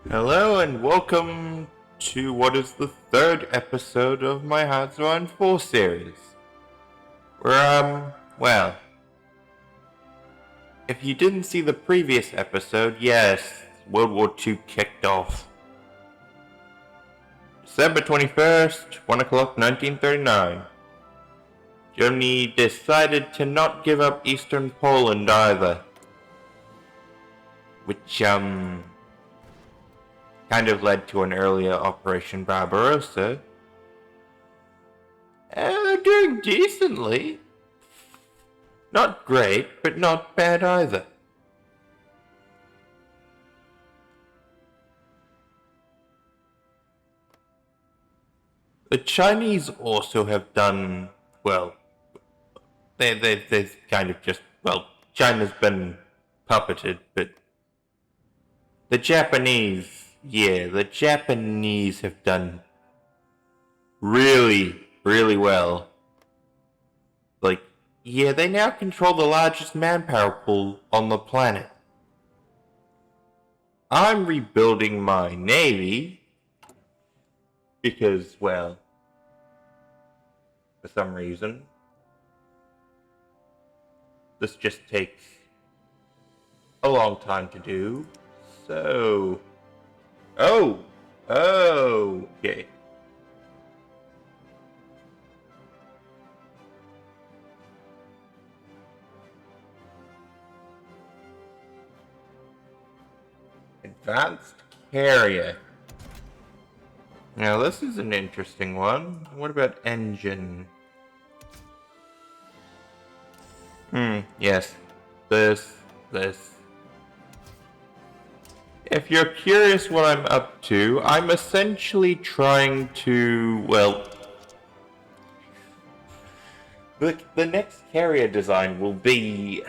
Hello and welcome to what is the third episode of my Hearts of Iron 4 series. Well, if you didn't see the previous episode, yes, World War II kicked off. December 21st, 1 o'clock 1939. Germany decided to not give up Eastern Poland either. Which, kind of led to an earlier Operation Barbarossa. They're doing decently. Not great, but not bad either. The Chinese also have done well. They've kind of just, well, China's been puppeted, but the Japanese have done really, really well. They now control the largest manpower pool on the planet. I'm rebuilding my navy because, well, for some reason, this just takes a long time to do. So, okay. Advanced carrier. Now this is an interesting one. What about engine? Yes. This. If you're curious what I'm up to, I'm essentially trying to, well, the next carrier design will be,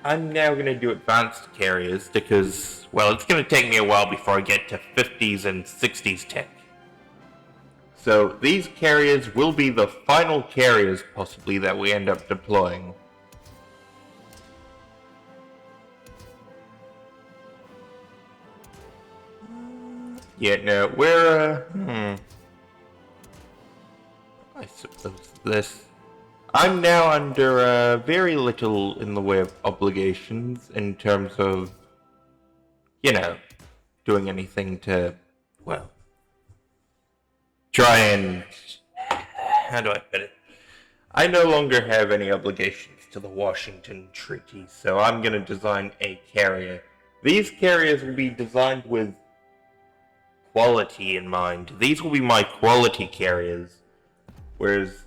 I'm now going to do advanced carriers because, well, it's going to take me a while before I get to 50s and 60s tech. So these carriers will be the final carriers possibly that we end up deploying. Yeah, no, I suppose this. I'm now under very little in the way of obligations in terms of, doing anything to, well, try and, how do I put it? I no longer have any obligations to the Washington Treaty, so I'm going to design a carrier. These carriers will be designed with quality in mind. These will be my quality carriers, whereas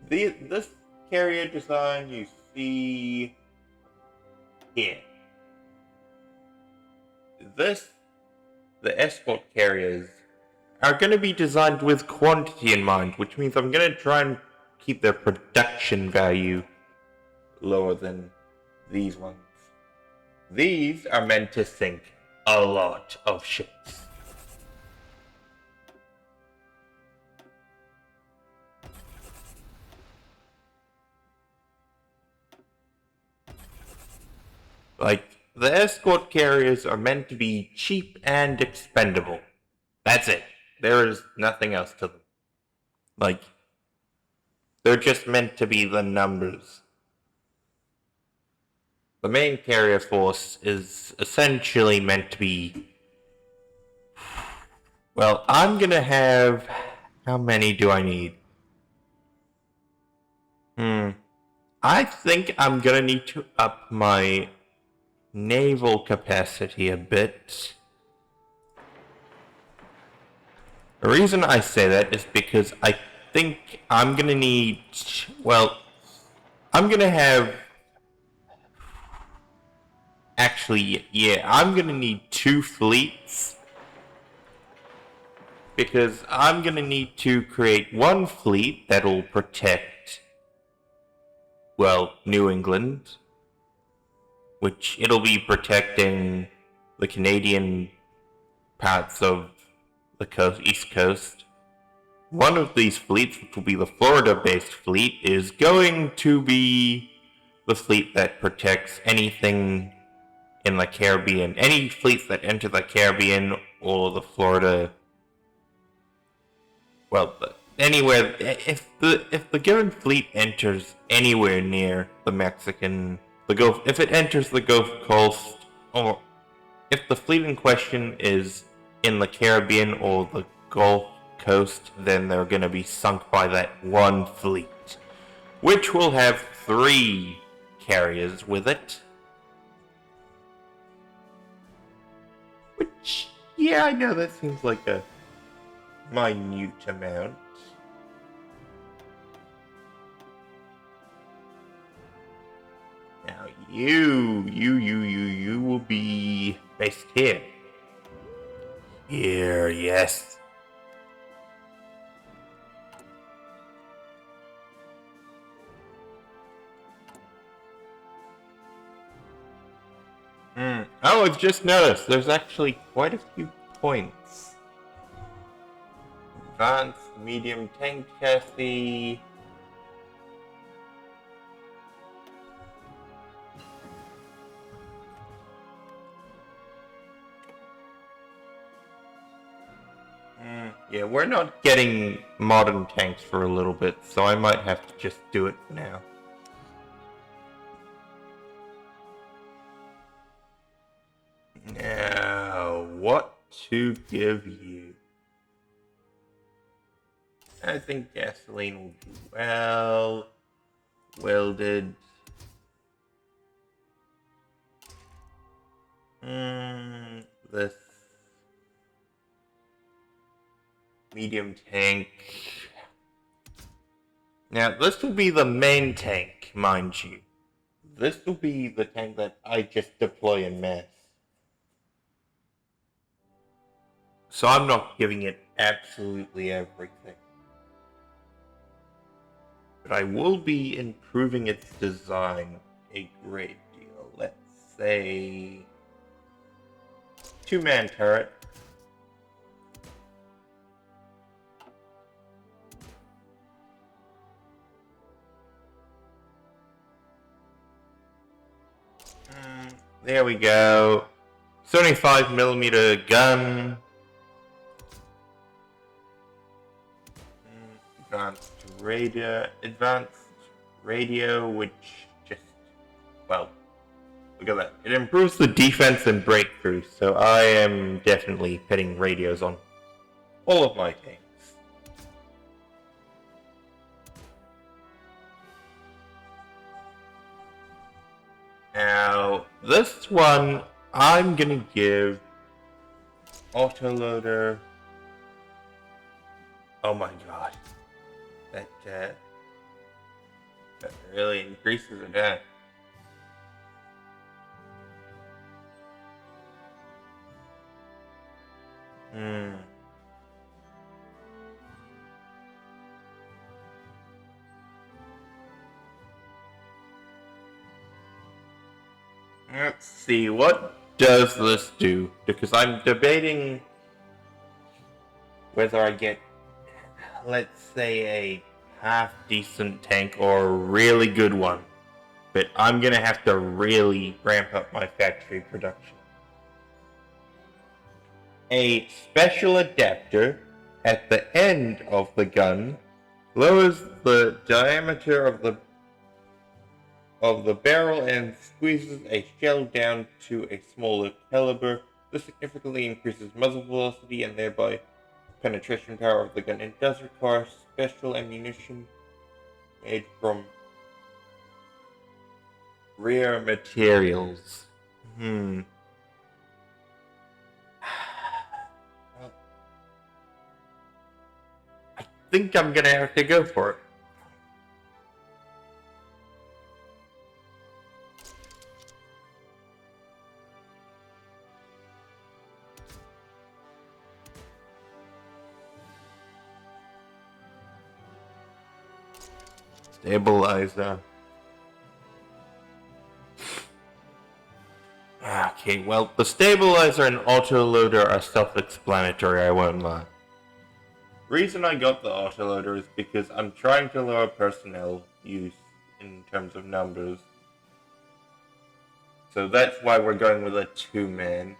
this carrier design you see here. The escort carriers are going to be designed with quantity in mind, which means I'm going to try and keep their production value lower than these ones. These are meant to sink a lot of ships. The escort carriers are meant to be cheap and expendable. That's it. There is nothing else to them. They're just meant to be the numbers. The main carrier force is essentially meant to be... Well, I'm gonna have... How many do I need? I think I'm gonna need to up my naval capacity a bit. The reason I say that is because I think I'm gonna need... Well, I'm gonna have... Actually, yeah, I'm gonna need 2 fleets. Because I'm gonna need to create 1 fleet that'll protect, well, New England. Which it'll be protecting the Canadian parts of the East Coast. One of these fleets, which will be the Florida-based fleet, is going to be the fleet that protects anything in the Caribbean. Any fleets that enter the Caribbean or the Florida, well, anywhere, if the given fleet enters anywhere near the Mexican, the Gulf, if it enters the Gulf Coast, or if the fleet in question is in the Caribbean or the Gulf Coast, then they're going to be sunk by that one fleet, which will have 3 carriers with it. Which, yeah, I know that seems like a minute amount. Now you will be based here. Here, yes. Oh, I've just noticed there's actually quite a few points. Advanced, medium tank chassis. Yeah, we're not getting modern tanks for a little bit, so I might have to just do it now. Now, what to give you? I think gasoline will do well. Welded. This medium tank. Now, this will be the main tank, mind you. This will be the tank that I just deploy en masse. So I'm not giving it absolutely everything. But I will be improving its design a great deal. Let's say 2-man turret. There we go. 75mm gun. Advanced radio, which just, well, look at that. It improves the defense and breakthrough, so I am definitely putting radios on all of my tanks. Now, this one, I'm gonna give autoloader. Oh my god. That really increases it down. Let's see, what does this do? Because I'm debating whether I get, let's say, a half-decent tank or a really good one. But I'm gonna have to really ramp up my factory production. A special adapter at the end of the gun lowers the diameter of the barrel and squeezes a shell down to a smaller caliber. This significantly increases muzzle velocity and thereby penetration power of the gun. It does require special ammunition made from rare materials. I think I'm gonna have to go for it. Stabilizer. Okay, well, the stabilizer and autoloader are self-explanatory, I won't lie. Reason I got the autoloader is because I'm trying to lower personnel use in terms of numbers. So that's why we're going with a 2-man.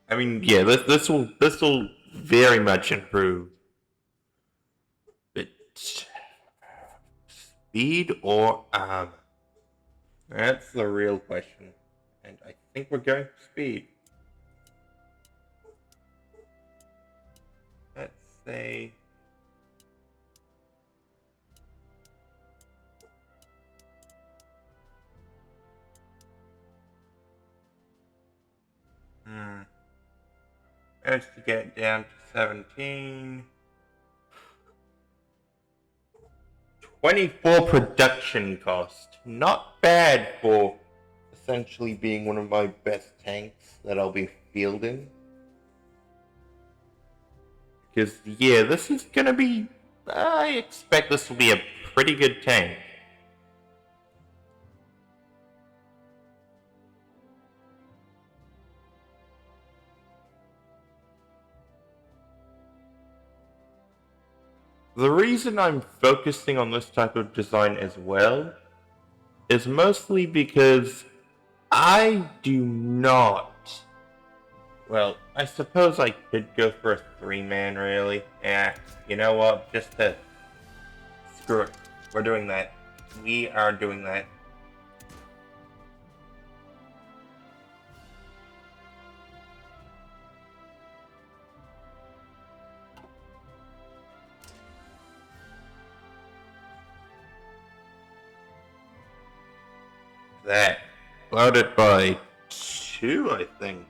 I mean, yeah, this will very much improve. But speed or armor? That's the real question. And I think we're going for speed. Let's say... Managed to get down to 17. 24 production cost. Not bad for essentially being one of my best tanks that I'll be fielding. Because, yeah, this is gonna be... I expect this will be a pretty good tank. The reason I'm focusing on this type of design as well is mostly because I do not... Well, I suppose I could go for a 3-man, really. Yeah, you know what? Just to... Screw it. We're doing that. We are doing that. That. Loaded by 2, I think.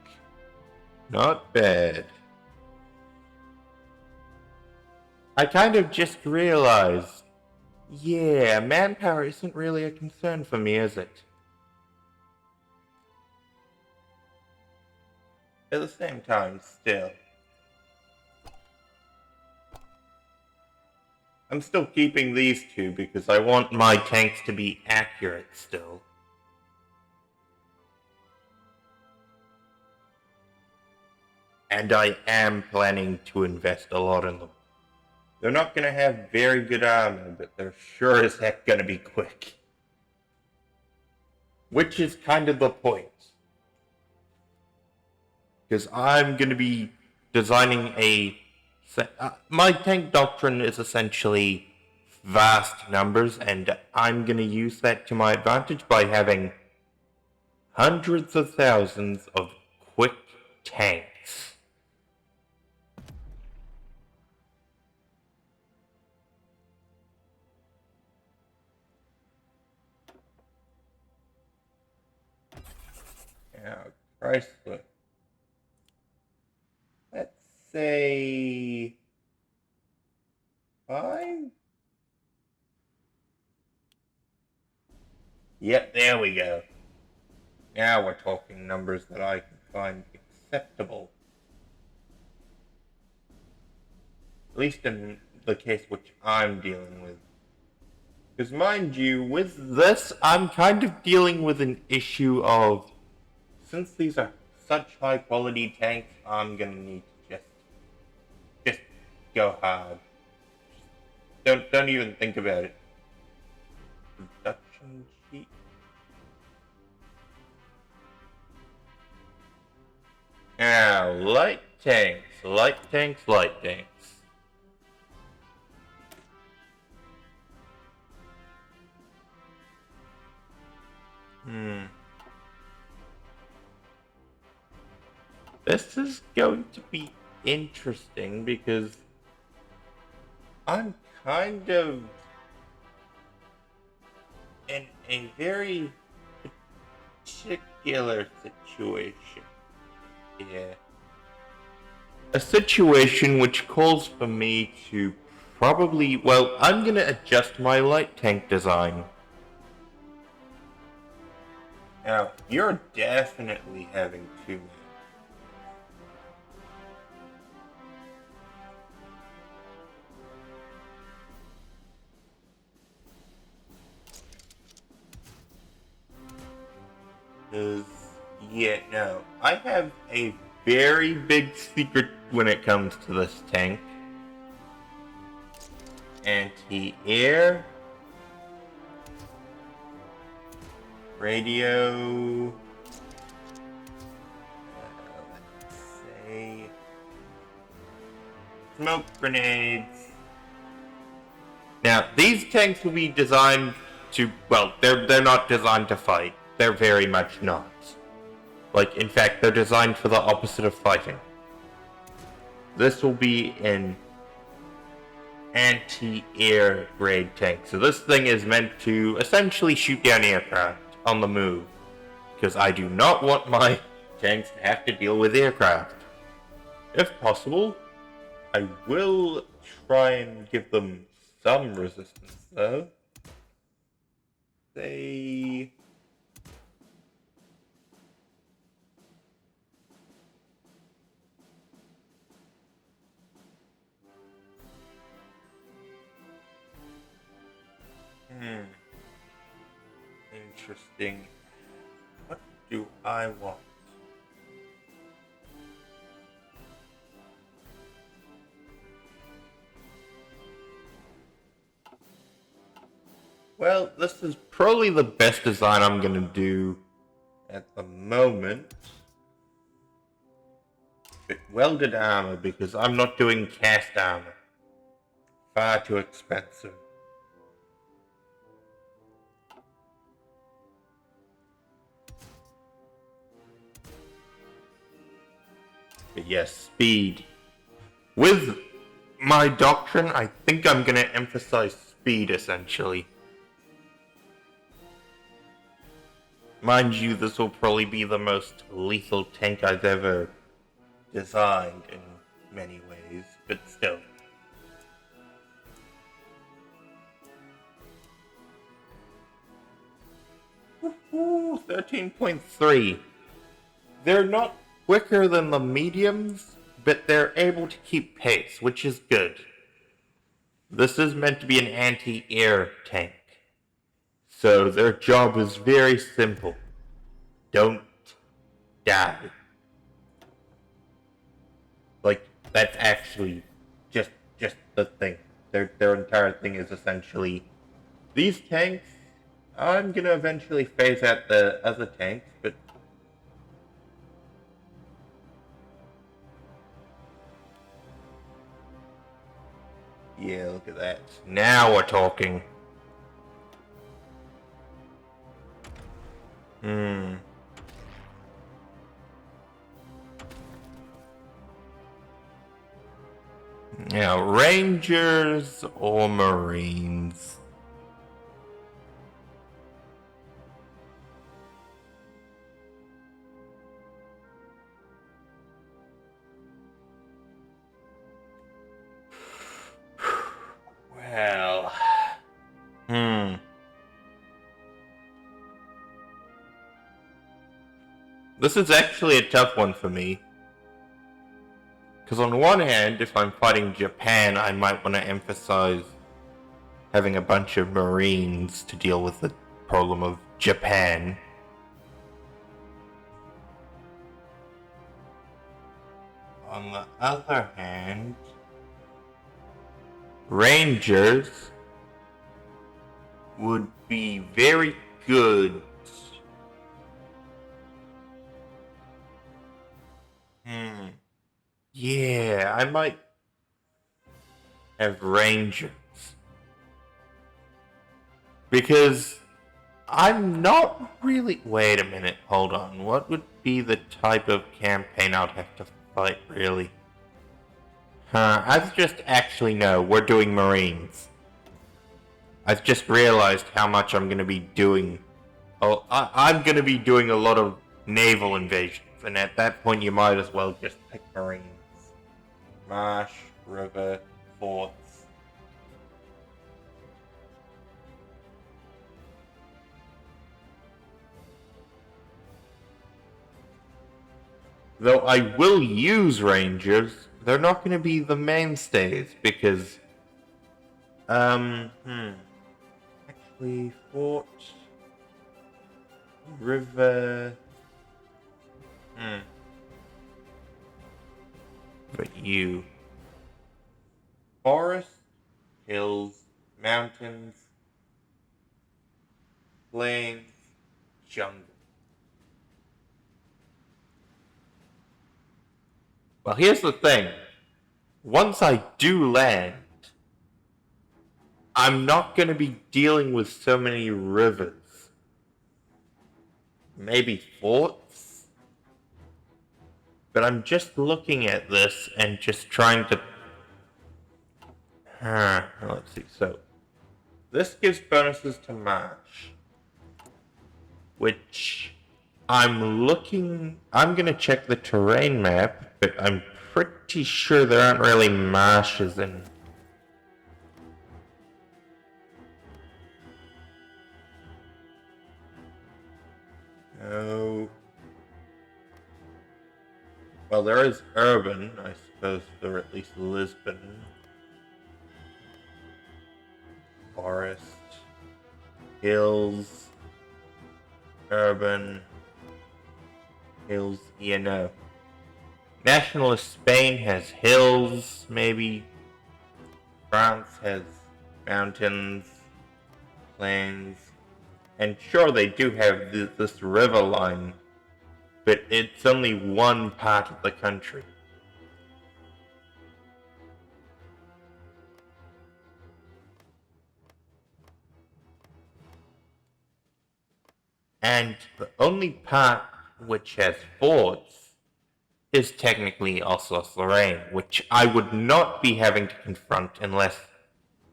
Not bad. I kind of just realized, yeah, manpower isn't really a concern for me, is it? At the same time, still. I'm still keeping these 2 because I want my tanks to be accurate still. And I am planning to invest a lot in them. They're not going to have very good armor, but they're sure as heck going to be quick. Which is kind of the point. Because I'm going to be designing a... my tank doctrine is essentially vast numbers, and I'm going to use that to my advantage by having hundreds of thousands of quick tanks. Now, Chrysler. Let's say 5? Yep, there we go. Now we're talking numbers that I can find acceptable. At least in the case which I'm dealing with. Because mind you, with this, I'm kind of dealing with an issue of, since these are such high quality tanks, I'm gonna need to just go hard. Don't even think about it. Production sheet. Now, light tanks. This is going to be interesting because I'm kind of in a very particular situation. Yeah. A situation which calls for me to probably, well, I'm gonna adjust my light tank design. Now, you're definitely having 2 men. Yeah, no. I have a very big secret when it comes to this tank. Anti-air. Radio. Let's say smoke grenades. Now, these tanks will be designed to, well, they're not designed to fight. They're very much not. Like, in fact, they're designed for the opposite of fighting. This will be an anti-air grade tank. So this thing is meant to essentially shoot down aircraft on the move. Because I do not want my tanks to have to deal with aircraft. If possible, I will try and give them some resistance, though. They... Interesting. What do I want? Well, this is probably the best design I'm gonna do at the moment. But welded armor, because I'm not doing cast armor. Far too expensive. But yes, speed. With my doctrine, I think I'm gonna emphasize speed, essentially. Mind you, this will probably be the most lethal tank I've ever designed in many ways, but still. Woohoo! 13.3. They're not quicker than the mediums, but they're able to keep pace, which is good. This is meant to be an anti-air tank. So their job is very simple. Don't die. Like, that's actually just the thing. Their entire thing is essentially these tanks. I'm gonna eventually phase out the other tanks, but yeah, look at that. Now we're talking. Now, Rangers or Marines? Well, This is actually a tough one for me. Because on one hand, if I'm fighting Japan, I might want to emphasize having a bunch of Marines to deal with the problem of Japan. On the other hand, Rangers would be very good. Yeah, I might have Rangers. Because I'm not really... Wait a minute, hold on. What would be the type of campaign I'd have to fight, really? I've just actually no, we're doing Marines. I've just realized how much I'm going to be doing. Oh, I'm going to be doing a lot of naval invasions. And at that point, you might as well just pick Marines. Marsh, river, forts. Though I will use Rangers, they're not going to be the mainstays because, actually, fort, river, But you. Forest, hills, mountains, plains, jungle. Well, here's the thing. Once I do land, I'm not going to be dealing with so many rivers. Maybe forts? But I'm just looking at this and just trying to... let's see. So, this gives bonuses to marsh. Which... I'm going to check the terrain map, but I'm pretty sure there aren't really marshes in... No. Well, there is urban, I suppose, or at least Lisbon. Forest. Hills. Urban. Hills, Nationalist Spain has hills, maybe. France has mountains, plains. And sure, they do have this river line, but it's only one part of the country. And the only part which has forts is technically Alsace-Lorraine, which I would not be having to confront unless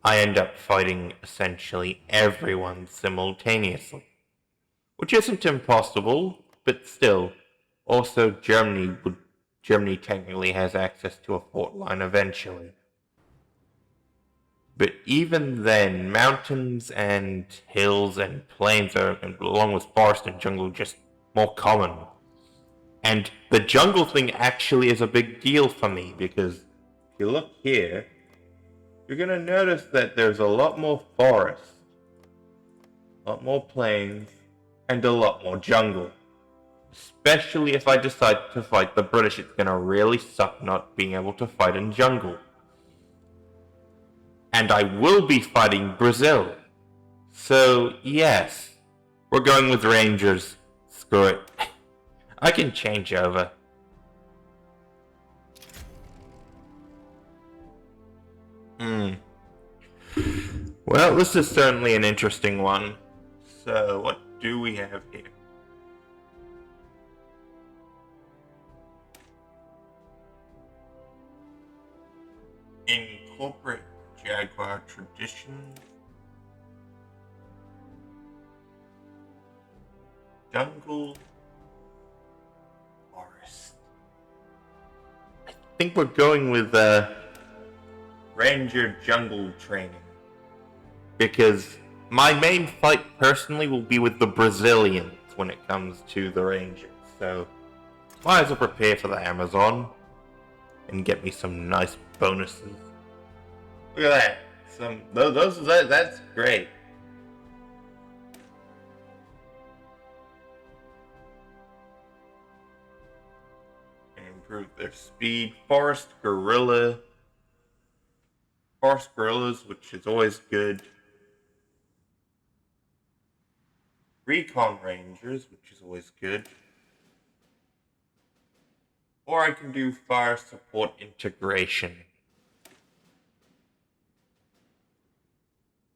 I end up fighting essentially everyone simultaneously. Which isn't impossible, but still. Also, Germany technically has access to a fort line eventually. But even then, mountains and hills and plains are, along with forest and jungle, just more common. And the jungle thing actually is a big deal for me, because if you look here, you're going to notice that there's a lot more forest, a lot more plains, and a lot more jungle. Especially if I decide to fight the British, it's going to really suck not being able to fight in jungle. And I will be fighting Brazil. So, yes, we're going with Rangers. Screw it. I can change over. Well, this is certainly an interesting one. So, what do we have here? Incorporate Jaguar traditions. Jungle. Forest. I think we're going with Ranger jungle training. Because my main fight personally will be with the Brazilians when it comes to the Rangers. So, might as well prepare for the Amazon and get me some nice bonuses. Look at that. That's great. Improve their speed. Forest gorillas, which is always good. Recon rangers, which is always good. Or I can do fire support integration.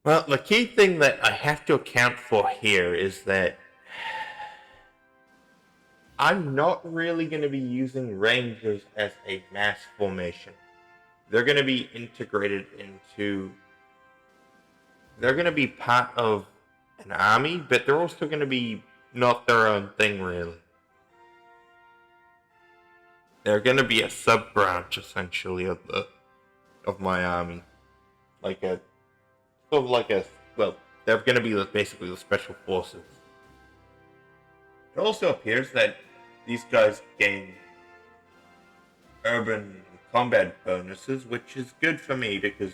Well, the key thing that I have to account for here is that I'm not really going to be using Rangers as a mass formation. They're going to be integrated into... They're going to be part of an army, but they're also going to be not their own thing, really. They're going to be a sub-branch, essentially, of my army. Like a... Sort of like a... Well, they're going to be basically the special forces. It also appears that these guys gain urban combat bonuses, which is good for me because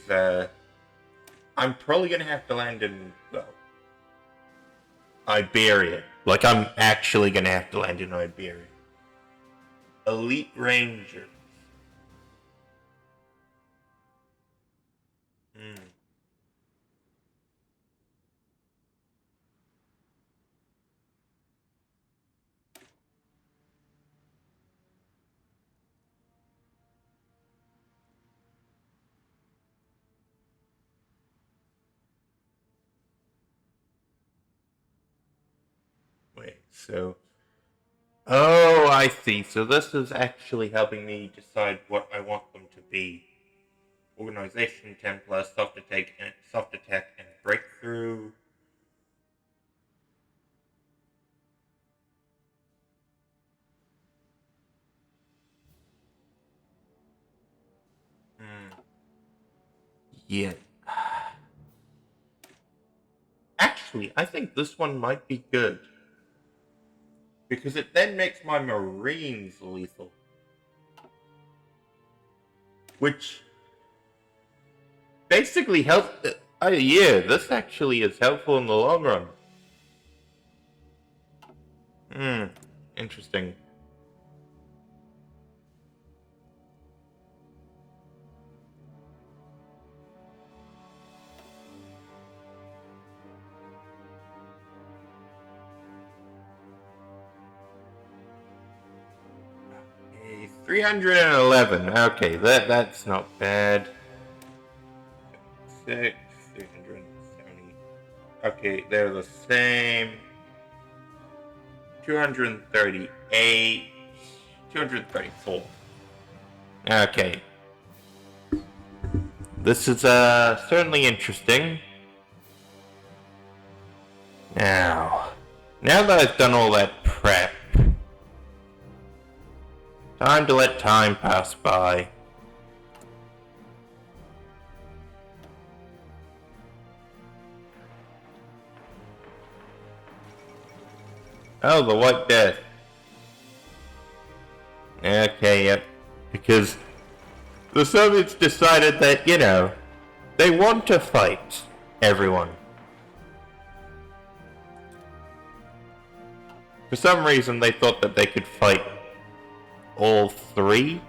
I'm probably going to have to land in, well, Iberia. Like, I'm actually going to have to land in Iberia. Elite Rangers. So, oh, I see. So this is actually helping me decide what I want them to be. Organization 10 plus, soft attack and breakthrough. Yeah. Actually, I think this one might be good. Because it then makes my Marines lethal. Which basically helps. Yeah, this actually is helpful in the long run. Interesting. Okay, 311. Okay, that's not bad. 6, 370. Okay, they're the same. 238. 234. Okay. This is certainly interesting. Now that I've done all that prep, time to let time pass by. Oh, the White Death. Okay, yep. Because the Soviets decided that, they want to fight everyone. For some reason, they thought that they could fight all three.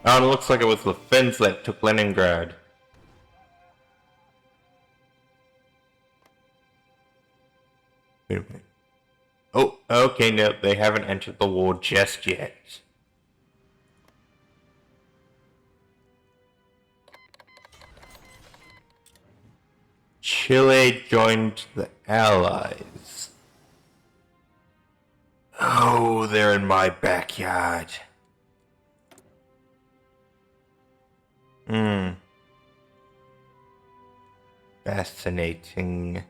Oh, and it looks like it was the Finns that took Leningrad. Wait a minute. Oh, okay, no, they haven't entered the war just yet. Chile joined the Allies. Oh, they're in my backyard. Fascinating.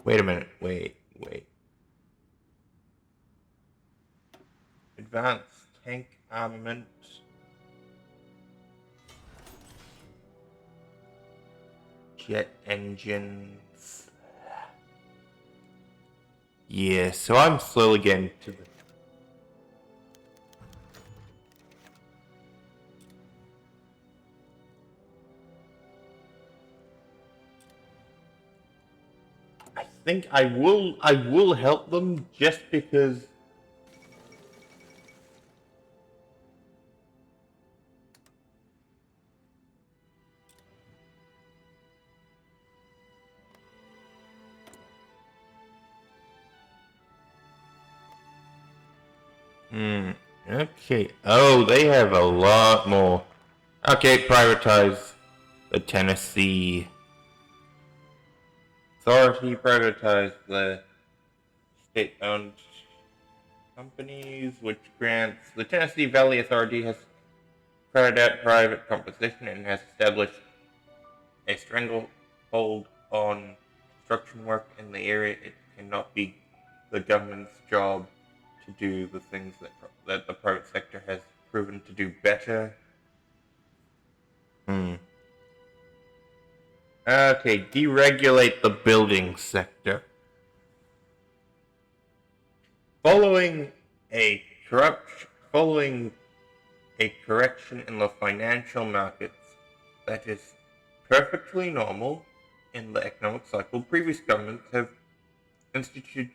Wait a minute, wait. Advanced tank armament. Jet engines. Yeah, so I'm slowly getting to the... I think I will help them just because... Okay. Oh, they have a lot more. Okay, prioritize the Tennessee Authority, prioritize the state-owned companies, which grants the Tennessee Valley Authority has carried out private competition and has established a stranglehold on construction work in the area. It cannot be the government's job to do the things that the private sector has proven to do better. Okay, deregulate the building sector. Following a correction in the financial markets that is perfectly normal in the economic cycle, previous governments have instituted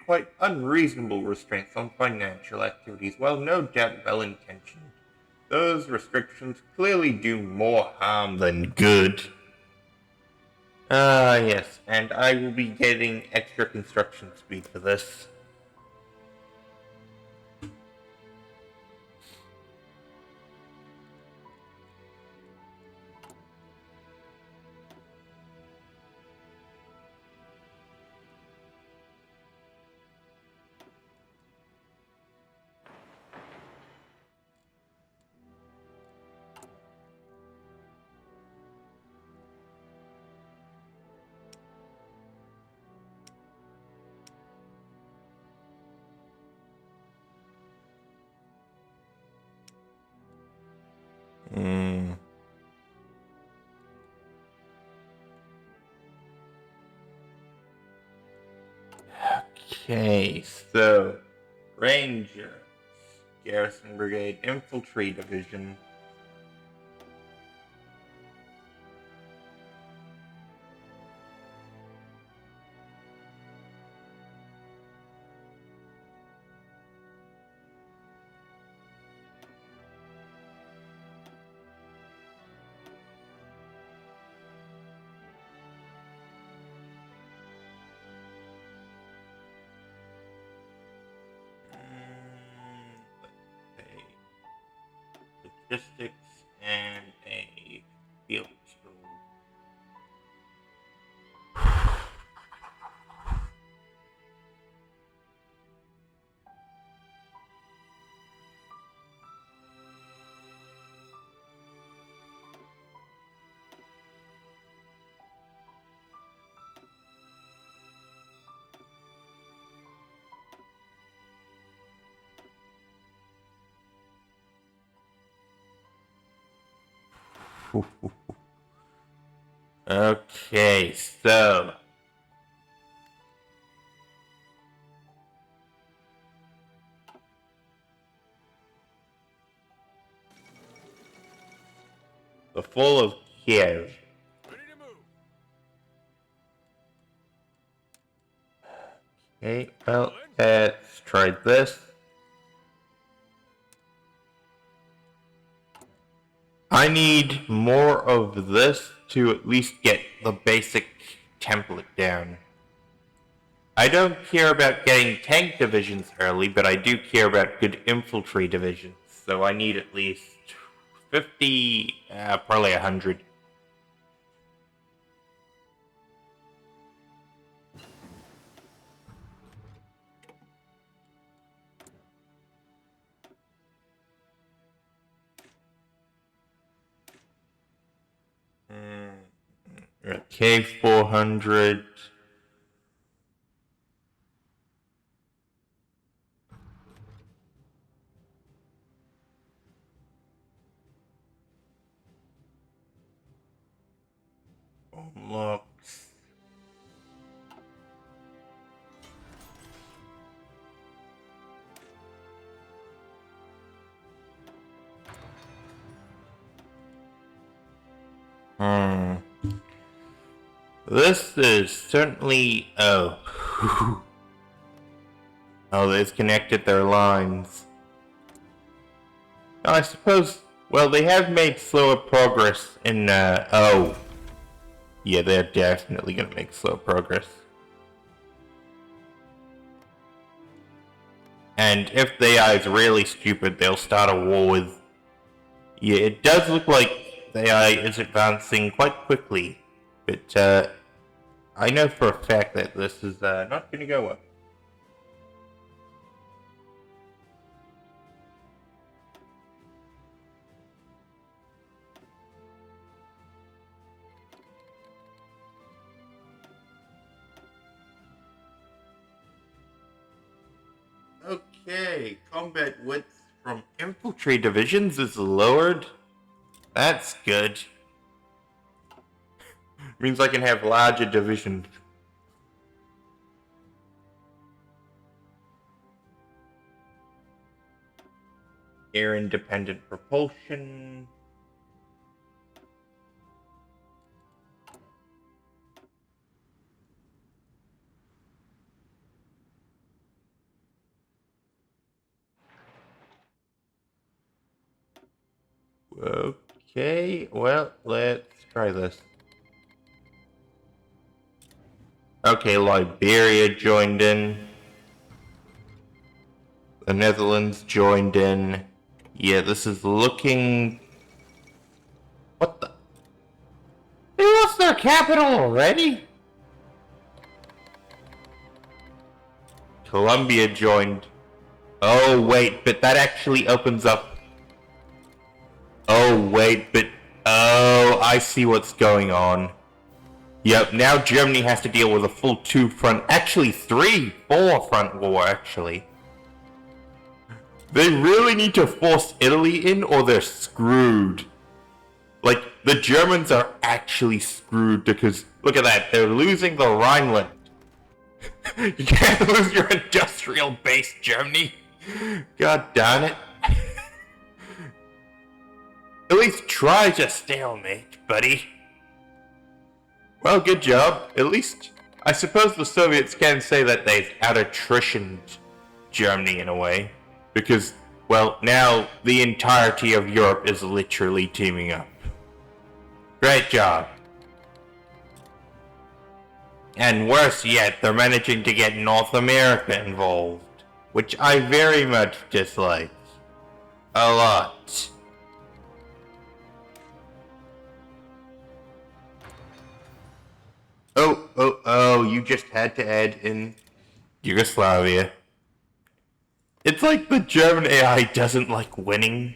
quite unreasonable restraints on financial activities. While no doubt well-intentioned, those restrictions clearly do more harm than good. Yes, and I will be getting extra construction speed for this. Hmm. Okay, so Ranger, Garrison Brigade, Infantry Division. Okay, logistics and a field school. Okay, so the fall of Kiev. Okay, well, let's try this. I need more of this to at least get the basic template down. I don't care about getting tank divisions early, but I do care about good infantry divisions. So I need at least 50, probably 100. Okay, 400. Looks. Hmm. This is certainly. Oh. Oh, they've connected their lines. I suppose. Well, they have made slower progress in. Oh. Yeah, they're definitely gonna make slow progress. And if the AI is really stupid, they'll start a war with. Yeah, it does look like the AI is advancing quite quickly, but I know for a fact that this is not going to go well. Okay, combat width from infantry divisions is lowered. That's good. Means I can have larger divisions. Air independent propulsion. Okay, well, let's try this. Okay, Liberia joined in. The Netherlands joined in. Yeah, this is looking... What the... They lost their capital already? Colombia joined. Oh, wait, but that actually opens up... Oh, wait, but... Oh, I see what's going on. Yep, now Germany has to deal with a full 2-front... Actually, 4-front war, actually. They really need to force Italy in, or they're screwed. Like, the Germans are actually screwed because, look at that, they're losing the Rhineland. You can't lose your industrial base, Germany. God darn it. At least try to stalemate, buddy. Well, good job. At least, I suppose the Soviets can say that they've out-attritioned Germany in a way. Because, well, now the entirety of Europe is literally teaming up. Great job. And worse yet, they're managing to get North America involved, which I very much dislike. A lot. Oh, you just had to add in Yugoslavia. It's like the German AI doesn't like winning.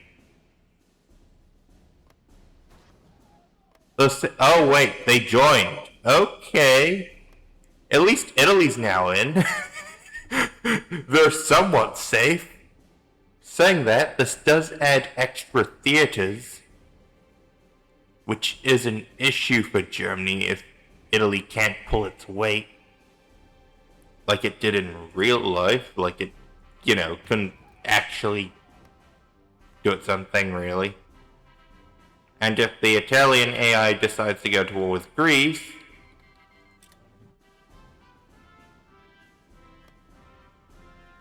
Oh wait, they joined. Okay. At least Italy's now in. They're somewhat safe. Saying that, this does add extra theaters, which is an issue for Germany if Italy can't pull its weight like it did in real life, like it, couldn't actually do its own thing, really. And if the Italian AI decides to go to war with Greece,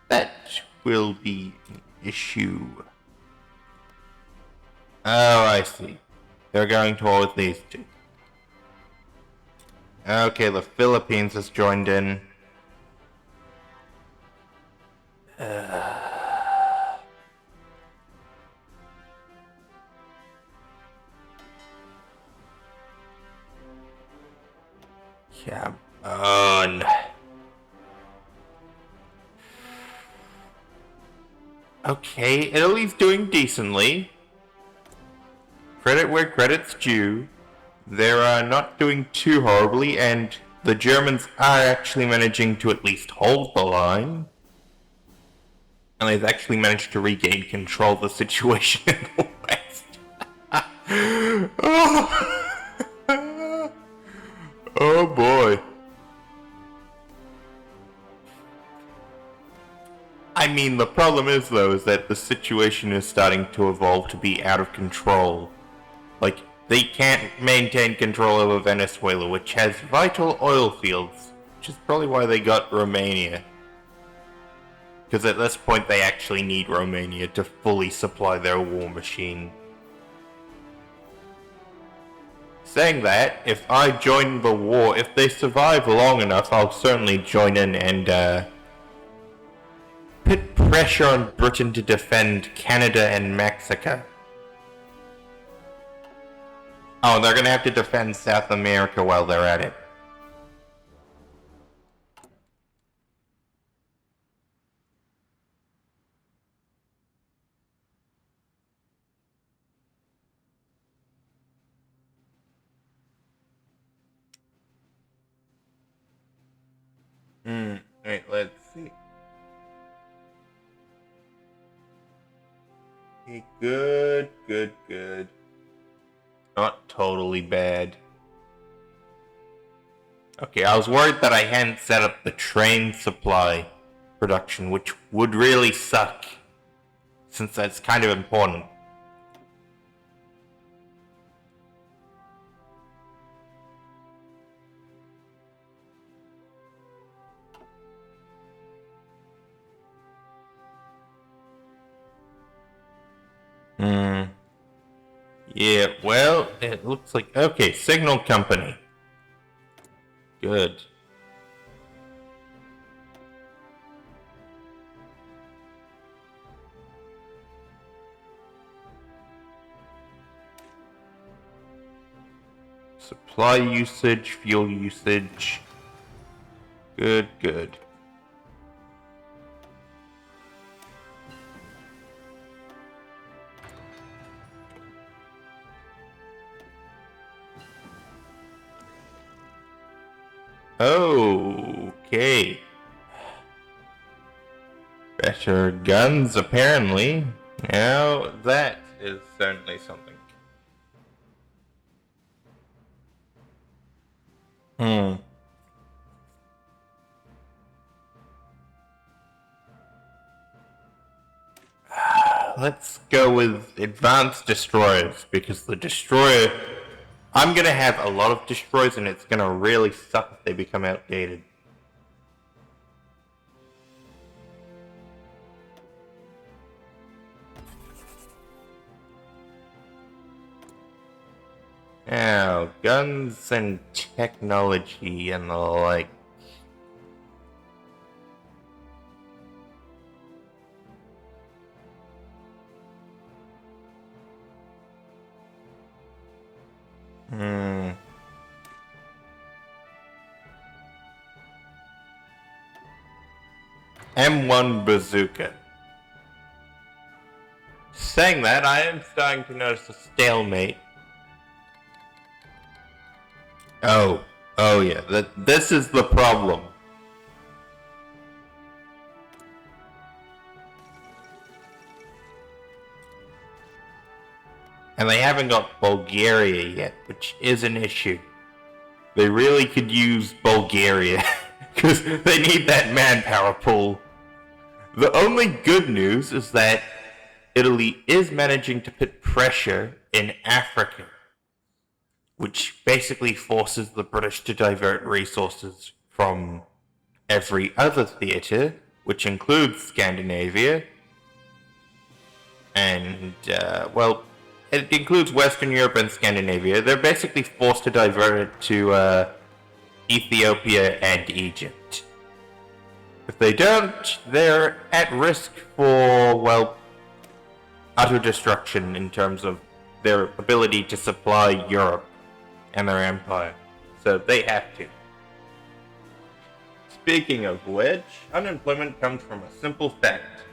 that will be an issue. Oh, I see. They're going to war with these two. Okay, the Philippines has joined in. Come on. Okay, Italy's doing decently. Credit where credit's due. They're not doing too horribly, and the Germans are actually managing to at least hold the line. And they've actually managed to regain control of the situation in the West. Oh boy. I mean, the problem is, though, is that the situation is starting to evolve to be out of control. Like, they can't maintain control over Venezuela, which has vital oil fields, which is probably why they got Romania. Because at this point, they actually need Romania to fully supply their war machine. Saying that, if I join the war, if they survive long enough, I'll certainly join in and, put pressure on Britain to defend Canada and Mexico. Oh, they're gonna have to defend South America while they're at it. Wait, let's see. Okay, good. Not totally bad. Okay, I was worried that I hadn't set up the train supply production, which would really suck, since that's kind of important. Yeah, well, it looks like... Okay, Signal Company. Good. Supply usage, fuel usage. Good, good. Okay. Better guns, apparently. Now, that is certainly something. Let's go with advanced destroyers, because the destroyer... I'm gonna have a lot of destroyers, and it's gonna really suck if they become outdated. Now, guns and technology and the like. M1 bazooka. Saying that, I am starting to notice a stalemate. Oh yeah, this is the problem. And they haven't got Bulgaria yet, which is an issue. They really could use Bulgaria, because they need that manpower pool. The only good news is that Italy is managing to put pressure in Africa, which basically forces the British to divert resources from every other theater, which includes Scandinavia, and, it includes Western Europe and Scandinavia. They're basically forced to divert it to Ethiopia and Egypt. If they don't, they're at risk for, utter destruction in terms of their ability to supply Europe and their empire. So they have to. Speaking of which, unemployment comes from a simple fact.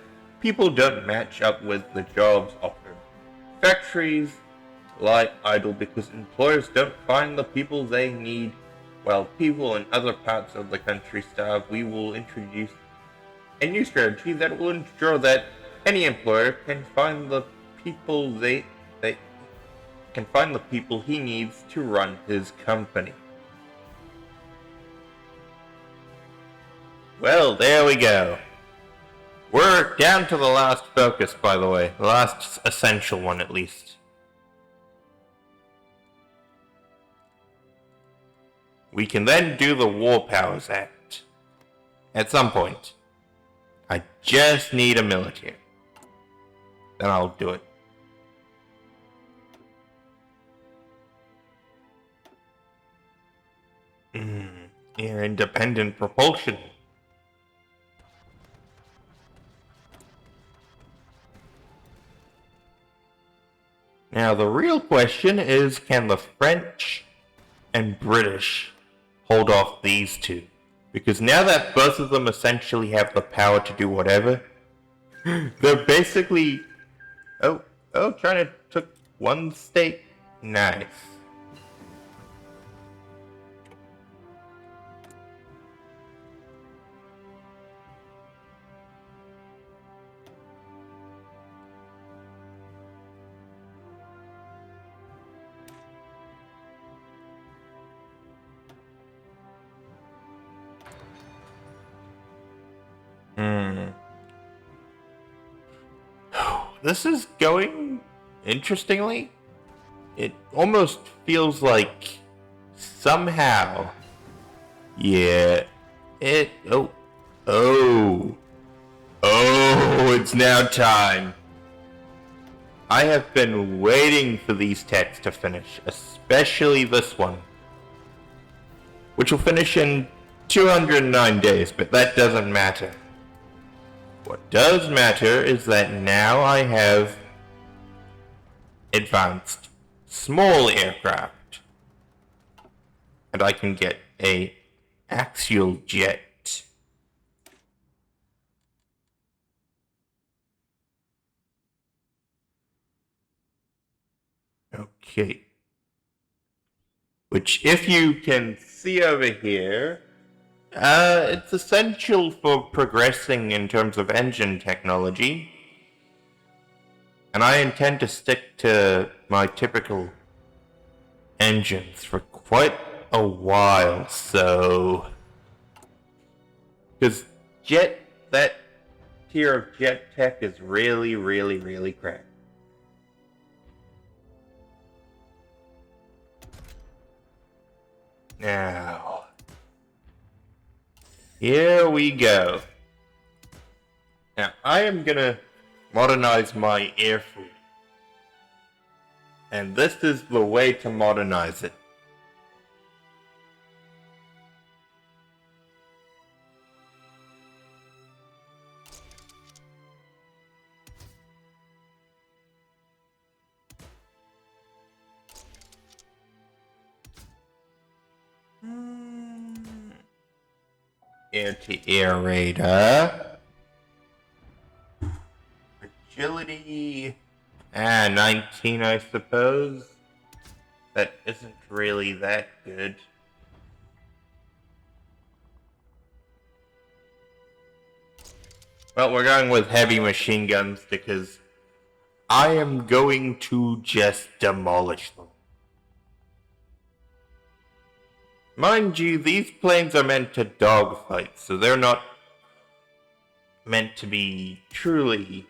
People don't match up with the jobs offered. Factories lie idle because employers don't find the people they need. While people in other parts of the country starve, we will introduce a new strategy that will ensure that any employer can find the people he needs to run his company. Well, there we go. We're down to the last focus, by the way. The last essential one, at least. We can then do the War Powers Act. At some point. I just need a military. Then I'll do it. Air independent propulsion. Now, the real question is, can the French and British hold off these two? Because now that both of them essentially have the power to do whatever, they're basically... China took one state? Nice. This is going interestingly. It almost feels like somehow, it's now time. I have been waiting for these texts to finish, especially this one, which will finish in 209 days, but that doesn't matter. What does matter is that now I have advanced small aircraft. and I can get a axial jet. Okay. Which, if you can see over here, it's essential for progressing in terms of engine technology. And I intend to stick to my typical engines for quite a while, so... Because that tier of jet tech is really, really, really crap. Now, here we go. Now, I am gonna modernize my air fleet. And this is the way to modernize it. Air-to-air radar. Agility. 19, I suppose. That isn't really that good. Well, we're going with heavy machine guns because I am going to just demolish them. Mind you, these planes are meant to dogfight, so they're not meant to be truly...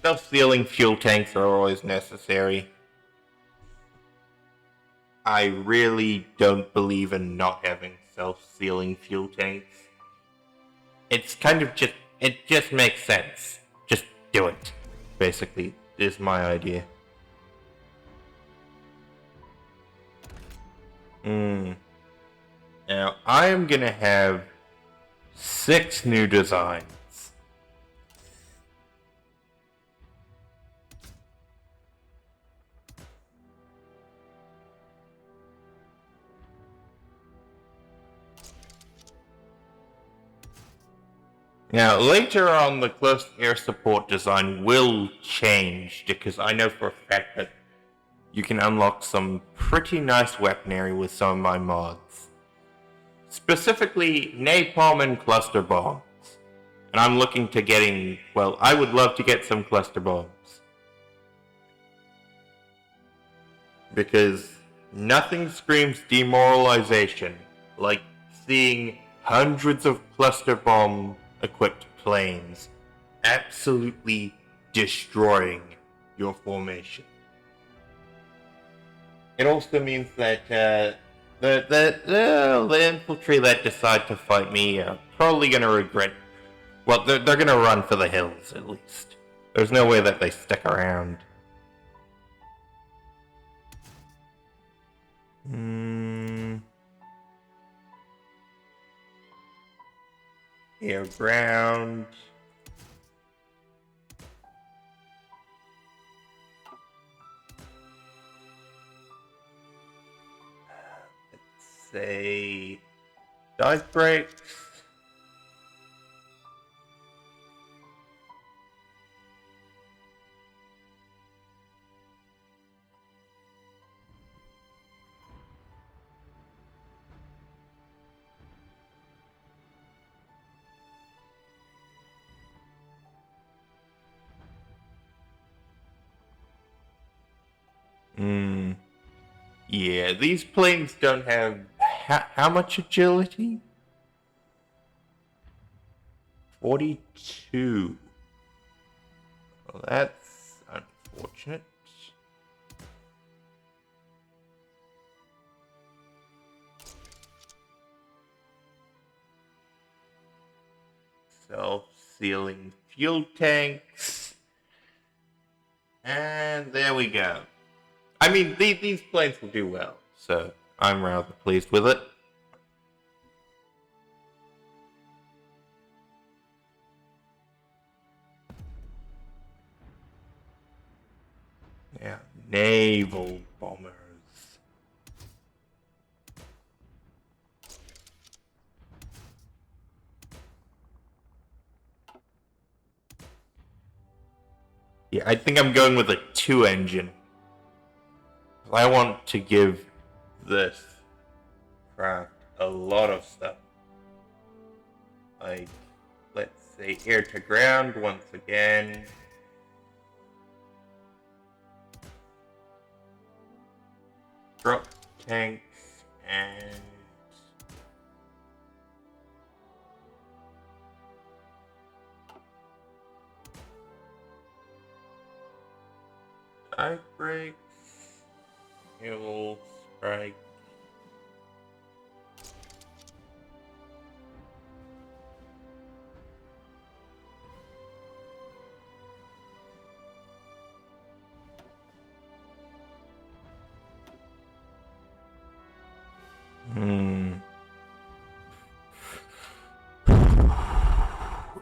Self-sealing fuel tanks are always necessary. I really don't believe in not having self-sealing fuel tanks. It's kind of just... It just makes sense. Just do it. Basically, is my idea. Now, I am gonna have 6 new designs. Now, later on, the close air support design will change, because I know for a fact that you can unlock some pretty nice weaponry with some of my mods. Specifically, napalm and cluster bombs. And I'm looking to getting, well, I would love to get some cluster bombs. Because nothing screams demoralization like seeing hundreds of cluster bomb equipped planes absolutely destroying your formation. It also means that the infantry that decide to fight me are probably going to regret. Well, they're going to run for the hills at least. There's no way that they stick around. Air ground. Let's say dive brakes. Yeah, these planes don't have how much agility? 42. Well, that's unfortunate. Self-sealing fuel tanks. And there we go. I mean, these planes will do well, so I'm rather pleased with it. Yeah, naval bombers. Yeah, I think I'm going with a 2-engine. I want to give this craft a lot of stuff. Like, let's say air to ground once again. Drop tanks and side brakes. Mule strike.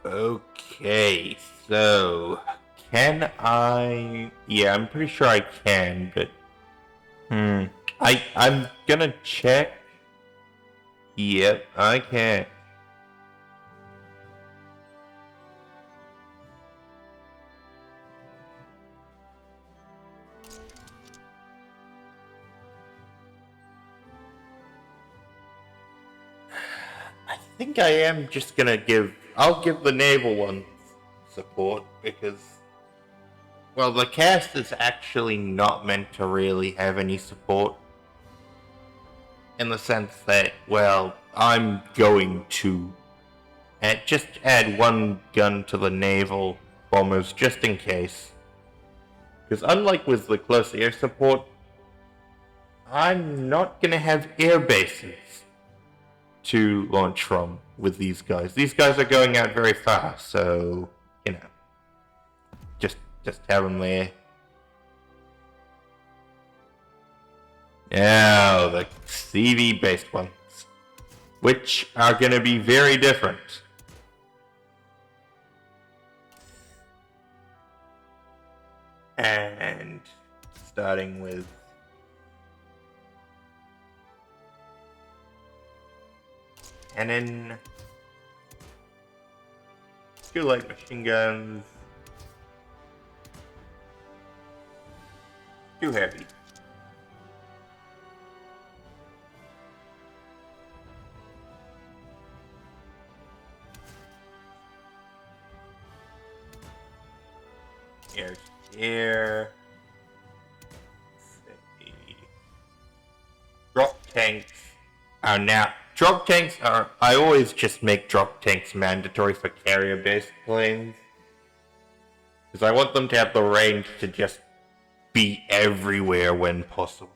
Okay, so can I? Yeah, I'm pretty sure I can, but I'm gonna check. Yep, I can. I think I am just gonna give. I'll give the naval one support because, well, the cast is actually not meant to really have any support. In the sense that, well, I'm going to just add one gun to the naval bombers just in case. Because unlike with the close air support, I'm not gonna have air bases to launch from with these guys. These guys are going out very fast, so you know, just have them there. Now the CV based ones, which are gonna be very different. And starting with cannon, 2 light machine guns, 2 heavy. Air to air. Drop tanks are now. Drop tanks are. I always just make drop tanks mandatory for carrier based planes. Because I want them to have the range to just be everywhere when possible.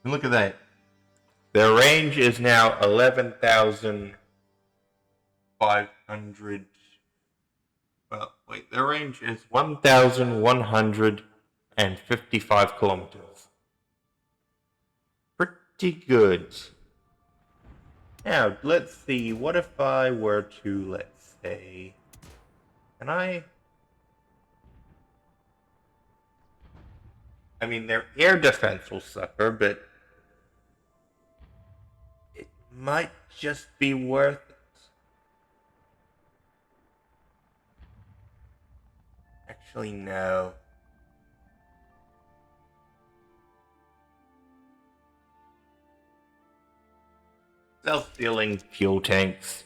And look at that. Their range is now 11,500. Well, wait, their range is 1,155 kilometers. Pretty good. Now, let's see, what if I were to, let's say, can I mean, their air defense will suffer, but it might just be worth it. Actually, no. Self-sealing fuel tanks.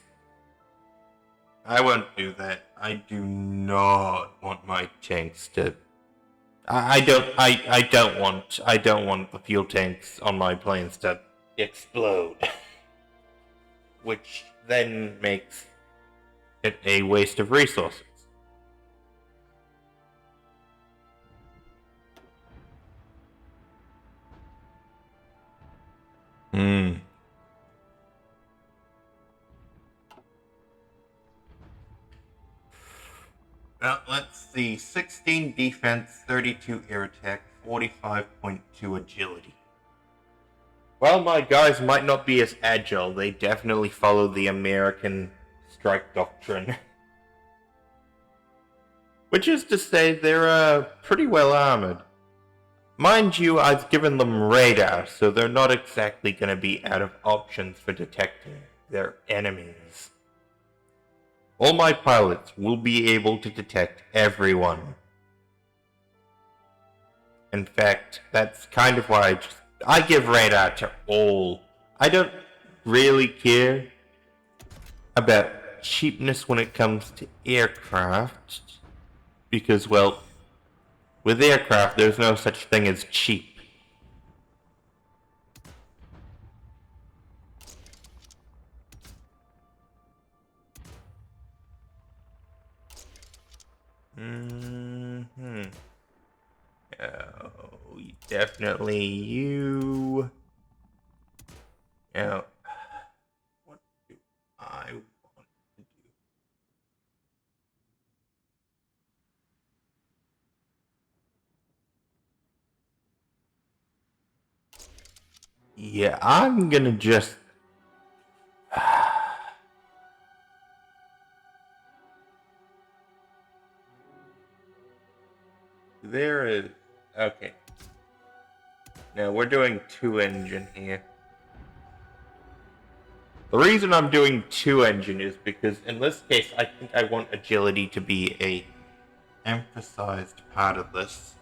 I won't do that. I do not want my tanks to. I don't want the fuel tanks on my planes to explode, which then makes it a waste of resources. Well, let's see. 16 defense, 32 air attack, 45.2 agility. Well, my guys might not be as agile. They definitely follow the American strike doctrine. Which is to say, they're pretty well armored. Mind you, I've given them radar, so they're not exactly going to be out of options for detecting their enemies. All my pilots will be able to detect everyone. In fact, that's kind of why I give radar to all. I don't really care about cheapness when it comes to aircraft, because, well, with aircraft, there's no such thing as cheap. Mm-hmm. Oh, definitely you. Now, what do I want to do? Yeah, I'm gonna just. There is. Okay. Now, we're doing 2-engine here. The reason I'm doing 2-engine is because in this case, I think I want agility to be a emphasized part of this.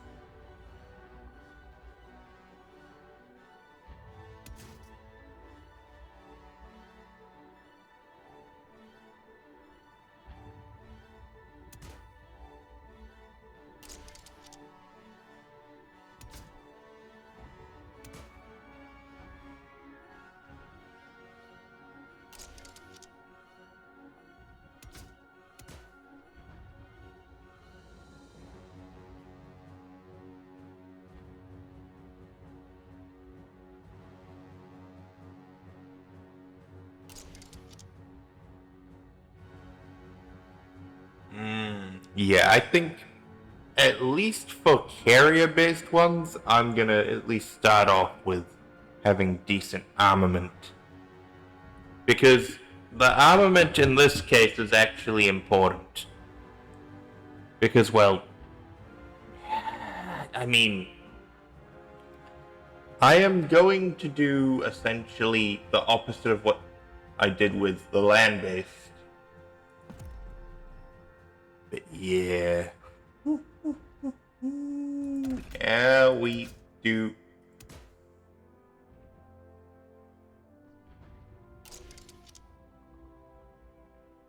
Yeah, I think at least for carrier-based ones, I'm gonna at least start off with having decent armament. Because the armament in this case is actually important. Because, well, I mean, I am going to do essentially the opposite of what I did with the land-based. But yeah. Yeah, we do.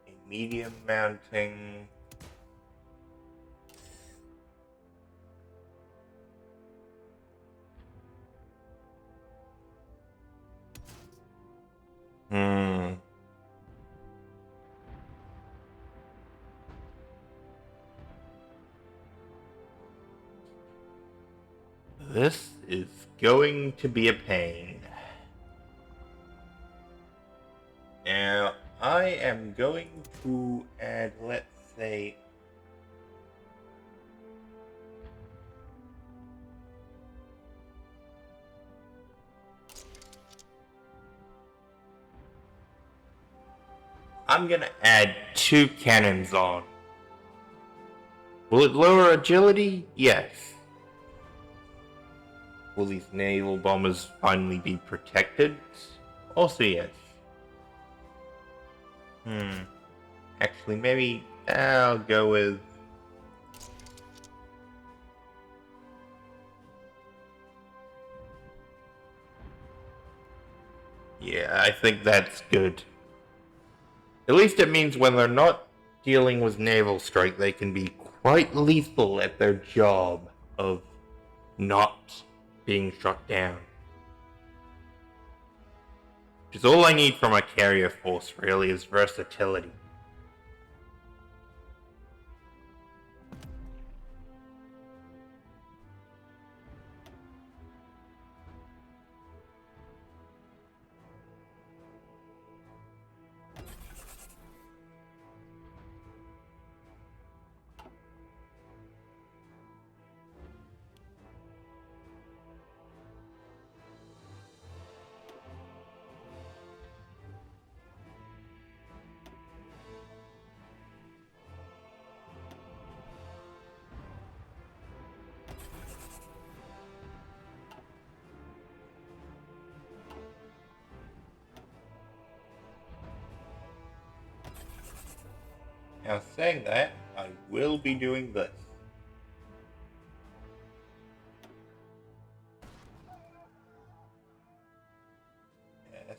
A medium mounting. This is going to be a pain. Now, I am going to add, let's say, I'm gonna add 2 cannons on. Will it lower agility? Yes. Will these naval bombers finally be protected? Also yes. Actually, maybe I'll go with... Yeah, I think that's good. At least it means when they're not dealing with naval strike, they can be quite lethal at their job of not being shot down. Which is all I need from a carrier force, really, is versatility. Now, saying that, I will be doing this. Yes.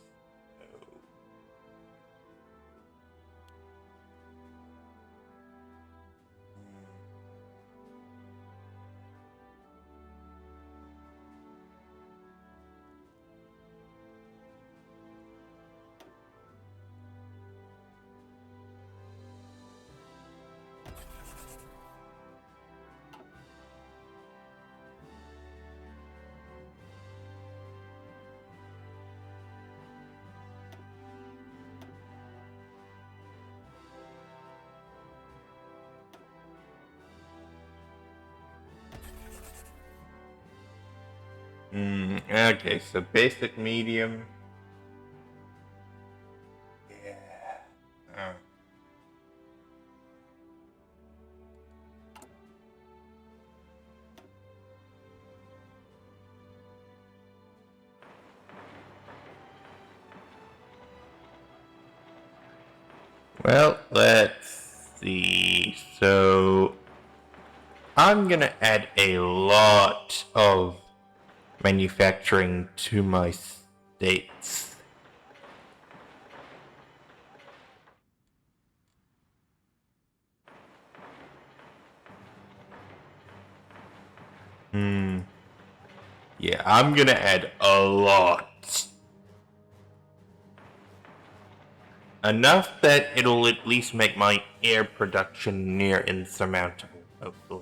No. Okay, so basic medium. Yeah. Oh. Well, let's see. So, I'm gonna add a lot of manufacturing to my states. Yeah, I'm gonna add a lot. Enough that it'll at least make my air production near insurmountable, hopefully.